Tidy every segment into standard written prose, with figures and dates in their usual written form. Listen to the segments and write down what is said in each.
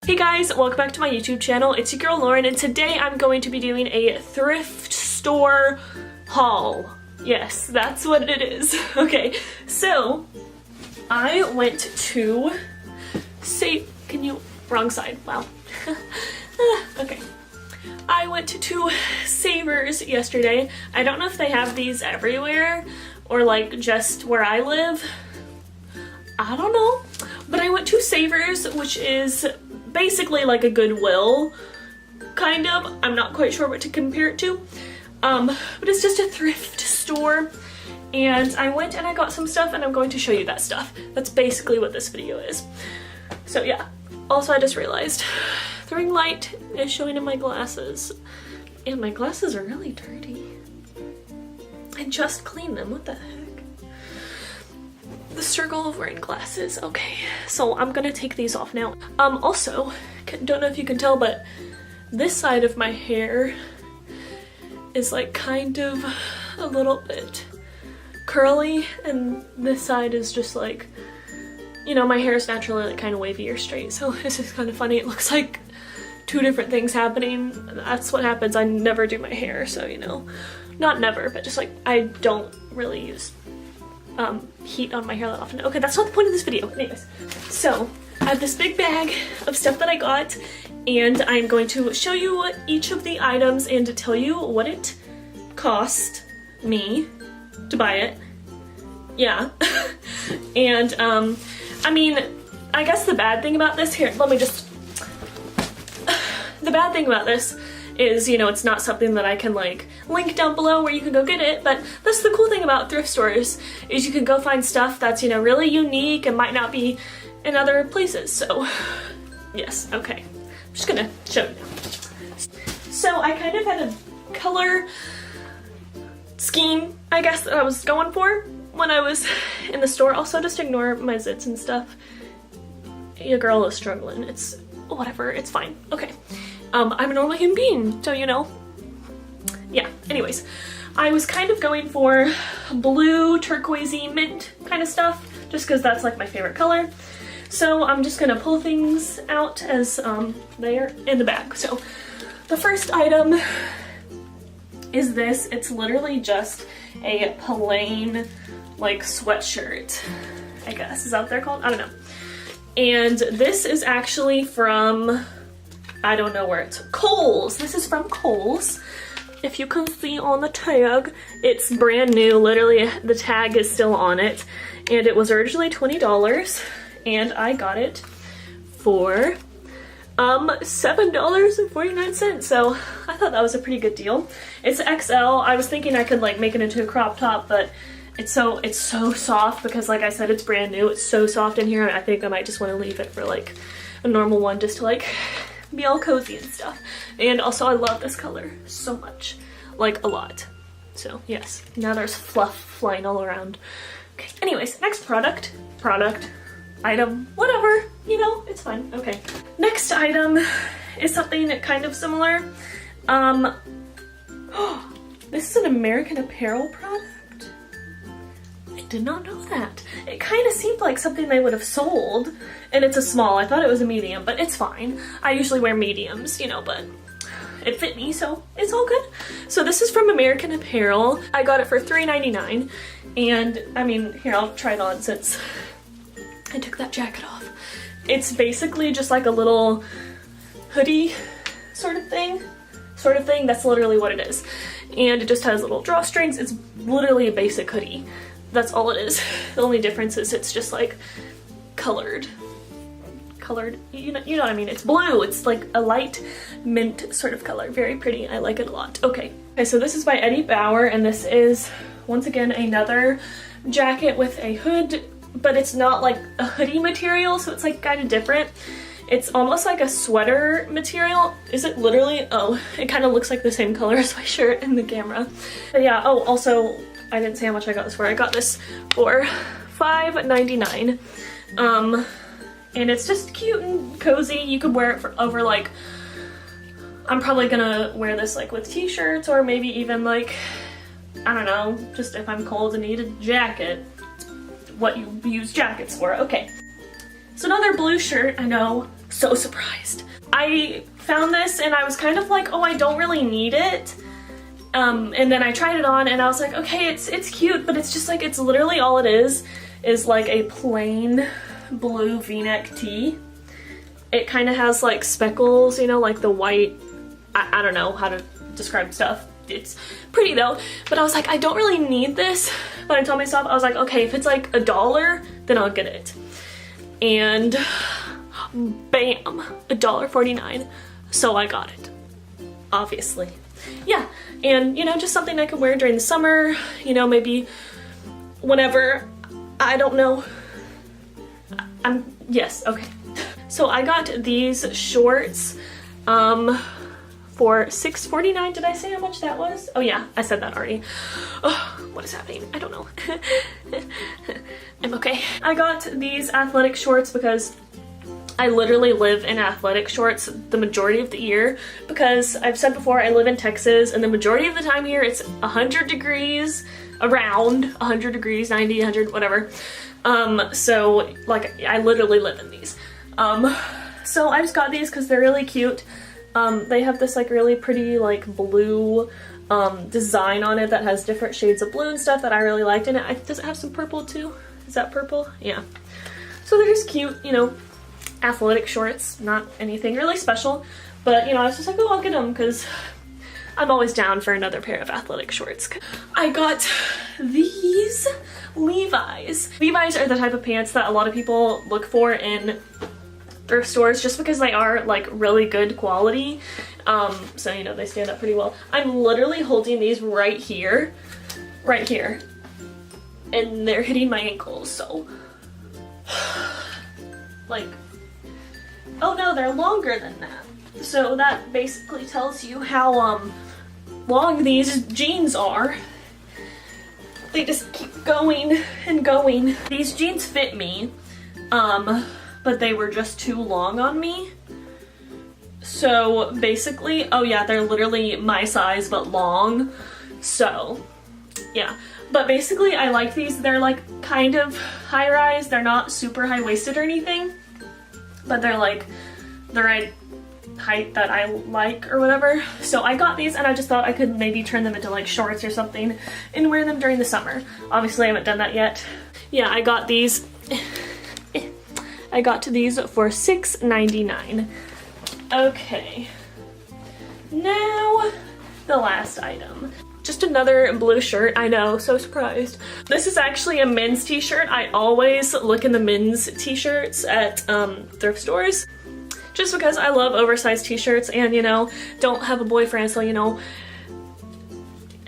Hey guys, welcome back to my YouTube channel. It's your girl Lauren, and today I'm going to be doing a thrift store haul. Yes, that's what it is. Okay, so I went to wrong side, wow. Okay. I went to Savers yesterday. I don't know if they have these everywhere or like just where I live. I don't know. But I went to Savers, which is basically like a Goodwill, kind of. I'm not quite sure what to compare it to. But it's just a thrift store. And I went and I got some stuff and I'm going to show you that stuff. That's basically what this video is. So yeah. Also, I just realized the ring light is showing in my glasses. And my glasses are really dirty. I just cleaned them, what the heck? The circle of wearing glasses. Okay, so I'm gonna take these off now. Also, don't know if you can tell, but this side of my hair is like kind of a little bit curly, and this side is just like, you know, my hair is naturally like kind of wavy or straight, so this is kind of funny. It looks like two different things happening. That's what happens. I never do my hair, so you know, not never, but just like I don't really use heat on my hair that often. Okay, that's not the point of this video. Anyways, so I have this big bag of stuff that I got, and I'm going to show you each of the items and to tell you what it cost me to buy it. Yeah. And I mean, I guess the bad thing about this, here, let me just, the bad thing about this is, you know, it's not something that I can like link down below where you can go get it, but that's the cool thing about thrift stores, is you can go find stuff that's, you know, really unique and might not be in other places. So yes, okay, I'm just gonna show you. So I kind of had a color scheme, I guess, that I was going for when I was in the store. Also, just ignore my zits and stuff. Your girl is struggling. It's whatever, it's fine. Okay. I'm a normal human being, so you know. Yeah, anyways. I was kind of going for blue, turquoisey, mint kind of stuff, just because that's like my favorite color. So I'm just gonna pull things out as they're in the bag. So the first item is this. It's literally just a plain like sweatshirt, I guess. Is that what they're called? I don't know. And this is actually from, I don't know where it's, Kohl's. This is from Kohl's. If you can see on the tag, it's brand new. Literally, the tag is still on it. And it was originally $20, and I got it for $7.49. So I thought that was a pretty good deal. It's XL. I was thinking I could like make it into a crop top, but it's so soft because, like I said, it's brand new. It's so soft in here. I think I might just want to leave it for like a normal one, just to like be all cozy and stuff. And also, I love this color so much, like a lot. So yes, now there's fluff flying all around. Okay, anyways, next product, item, whatever, you know, it's fine. Okay, next item is something kind of similar. This is an American Apparel product. I did not know that. It kind of seemed like something they would have sold, and it's a small. I thought it was a medium, but it's fine. I usually wear mediums, you know, but it fit me, so it's all good. So this is from American Apparel. I got it for $3.99, and I mean, here, I'll try it on since I took that jacket off. It's basically just like a little hoodie sort of thing. That's literally what it is. And it just has little drawstrings. It's literally a basic hoodie. That's all it is. The only difference is it's just like colored, you know what I mean? It's blue. It's like a light mint sort of color. Very pretty. I like it a lot. Okay, so this is by Eddie Bauer, and this is once again another jacket with a hood, but it's not like a hoodie material, so it's like kind of different. It's almost like a sweater material. Is it literally? Oh, it kind of looks like the same color as my shirt in the camera. But yeah, oh, also, I didn't say how much I got this for. I got this for $5.99. And it's just cute and cozy. You could wear it for over like, I'm probably gonna wear this like with t-shirts, or maybe even like, I don't know, just if I'm cold and need a jacket. What you use jackets for. Okay. So another blue shirt, I know, so surprised. I found this and I was kind of like, oh, I don't really need it. And then I tried it on and I was like, okay, it's cute, but it's just like, it's literally all it is like a plain blue v-neck tee. It kind of has like speckles, you know, like the white, I don't know how to describe stuff. It's pretty though, but I was like, I don't really need this. But I told myself, I was like, okay, if it's like $1, then I'll get it. And bam, $1.49. So I got it, obviously. Yeah, and you know, just something I could wear during the summer, you know, maybe whenever, I don't know. Yes, okay. So I got these shorts for $6.49. Did I say how much that was? Oh yeah, I said that already. Oh, what is happening? I don't know. I'm okay. I got these athletic shorts because I literally live in athletic shorts the majority of the year, because I've said before, I live in Texas and the majority of the time here it's 100 degrees, around 100 degrees, 90, 100, whatever. So like I literally live in these. So I just got these because they're really cute. They have this like really pretty like blue design on it that has different shades of blue and stuff that I really liked. And does it have some purple too? Is that purple? Yeah. So they're just cute, you know, athletic shorts, not anything really special. But you know, I was just like, oh, I'll get them because I'm always down for another pair of athletic shorts. I got these Levi's. Levi's are the type of pants that a lot of people look for in thrift stores just because they are like really good quality. So you know, they stand up pretty well. I'm literally holding these right here, and they're hitting my ankles, so like, oh no, they're longer than that. So that basically tells you how long these jeans are. They just keep going and going. These jeans fit me, but they were just too long on me. So basically, oh yeah, they're literally my size but long. So yeah, but basically I like these. They're like kind of high rise. They're not super high waisted or anything, but they're like the right height that I like or whatever. So I got these and I just thought I could maybe turn them into like shorts or something and wear them during the summer. Obviously I haven't done that yet. Yeah, I got these. I got these for $6.99. Okay, now the last item. Just another blue shirt. I know, so surprised. This is actually a men's t-shirt. I always look in the men's t-shirts at thrift stores just because I love oversized t-shirts and, you know, don't have a boyfriend, so, you know,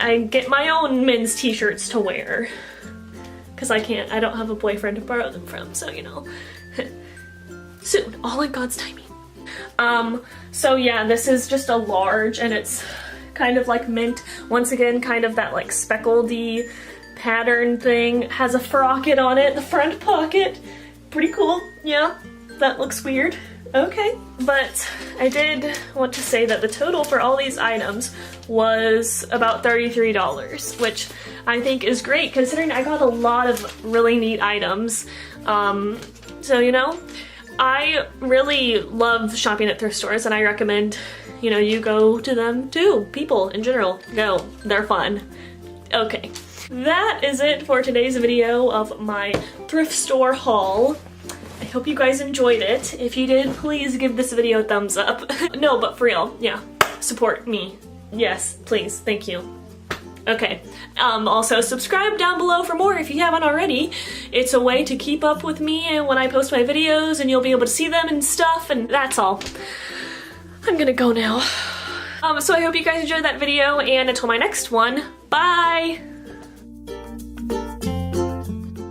I get my own men's t-shirts to wear because I don't have a boyfriend to borrow them from, so, you know. Soon, all in God's timing. So yeah, this is just a large and it's kind of like mint. Once again, kind of that like speckledy pattern thing. Has a frocket on it, the front pocket. Pretty cool, yeah. That looks weird. Okay, but I did want to say that the total for all these items was about $33, which I think is great considering I got a lot of really neat items. So, you know, I really love shopping at thrift stores and I recommend, you know, you go to them too. People in general, go. They're fun. Okay, that is it for today's video of my thrift store haul. I hope you guys enjoyed it. If you did, please give this video a thumbs up. No, but for real, yeah, support me. Yes, please, thank you. Okay, also subscribe down below for more if you haven't already. It's a way to keep up with me and when I post my videos and you'll be able to see them and stuff, and that's all. I'm gonna go now. So I hope you guys enjoyed that video, and until my next one, bye!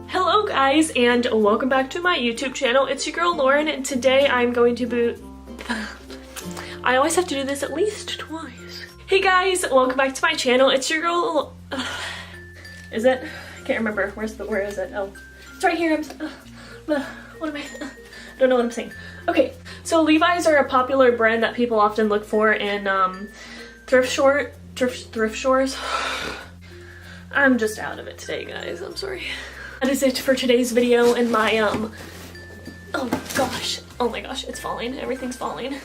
Hello guys, and welcome back to my YouTube channel. It's your girl Lauren, and today I'm going to be... I always have to do this at least twice. Hey guys, welcome back to my channel. It's your girl... Is it? I can't remember. Where is it? Oh, it's right here. What am I... I don't know what I'm saying. Okay, so Levi's are a popular brand that people often look for in thrift stores. I'm just out of it today, guys. I'm sorry. That is it for today's video and my oh gosh. Oh my gosh, it's falling. Everything's falling.